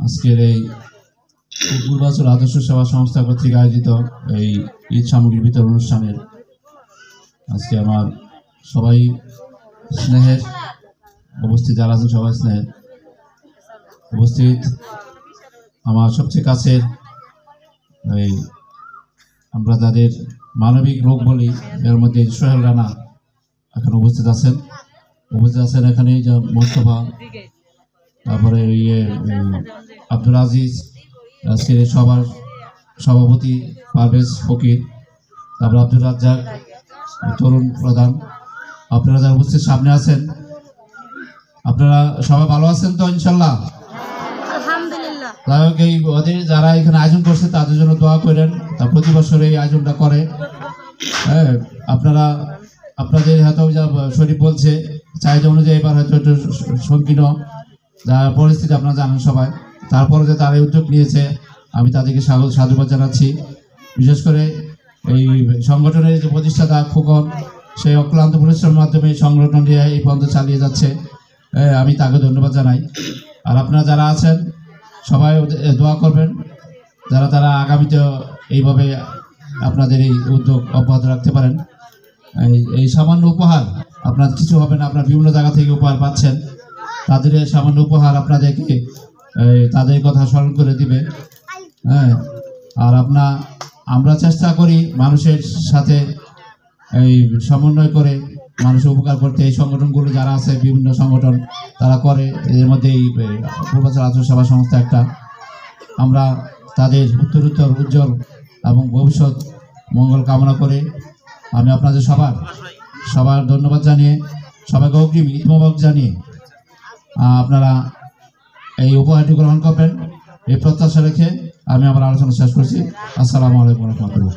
আজকের এই পূর্বাচল আদর্শ সেবা সংস্থা কর্তৃক আয়োজিত এই ঈদ সামগ্রী বিতরণ অনুষ্ঠানের আজকে আমার সবাই স্নেহের উপস্থিত, যারা আছেন সবাই স্নেহের উপস্থিত। আমার সবচেয়ে কাছের এই আমরা যাদের মানবিক রোগ বলি এর মধ্যে সোহেল রানা এখন উপস্থিত আছেন এখানে মোস্তফা, তারপরে আব্দুল আজিজ, আজকের সবার সভাপতি পারভেজ ফকির, তারপরে আব্দুল রাজ্জাক, তরুণ প্রধান, আপনারা যারা উপস্থিত সামনে আছেন, আপনারা সবাই ভালো আছেন তো ইনশাল্লাহ? আলহামদুলিল্লাহ। যাই হোক, এই ওদের যারা এখানে আয়োজন করছে তাদের জন্য দোয়া করেন। তা প্রতি বছর এই আয়োজনটা করে। হ্যাঁ, আপনারা আপনাদের হয়তো যা শরীফ বলছে চাহিদা অনুযায়ী এবার হয়তো একটু সংকীর্ণ যা পরিস্থিতি আপনারা জানেন সবাই, তারপরে যে তারা উদ্যোগ নিয়েছে আমি তাদেরকে সাধুবাদ জানাচ্ছি। বিশেষ করে এই সংগঠনের যে প্রতিষ্ঠাতা খোকন, সেই অক্লান্ত পরিশ্রমের মাধ্যমে এই সংগঠন নিয়ে এই পর্যন্ত চালিয়ে যাচ্ছে, আমি তাকে ধন্যবাদ জানাই। আর আপনারা যারা আছেন সবাই দোয়া করবেন যারা তারা আগামীতে এইভাবে আপনাদের এই উদ্যোগ অব্যাহত রাখতে পারেন। এই সামান্য উপহার আপনার কিছু হবে না, আপনার বিভিন্ন জায়গা থেকে উপহার পাচ্ছেন, তাদের সামান্য উপহার আপনাদেরকে তাদের কথা স্মরণ করে দিবে। হ্যাঁ, আর আমরা চেষ্টা করি মানুষের সাথে এই সমন্বয় করে মানুষের উপকার করতে। এই সংগঠনগুলো যারা আছে বিভিন্ন সংগঠন তারা করে, এর মধ্যে এই পূর্বাচল আদর্শ সেবা সংস্থা একটা। আমরা তাদের উত্তরোত্তর উজ্জ্বল এবং ভবিষ্যৎ মঙ্গল কামনা করে আমি আপনাদের সবার ধন্যবাদ জানিয়ে সবাইকে অগ্রিম ঈদ মোবারক জানিয়ে আপনারা এই উপহারটি গ্রহণ করবেন এই প্রত্যাশা রেখে আমি আমার আলোচনা শেষ করছি। আসসালামু আলাইকুম রহমতুল্লাহ।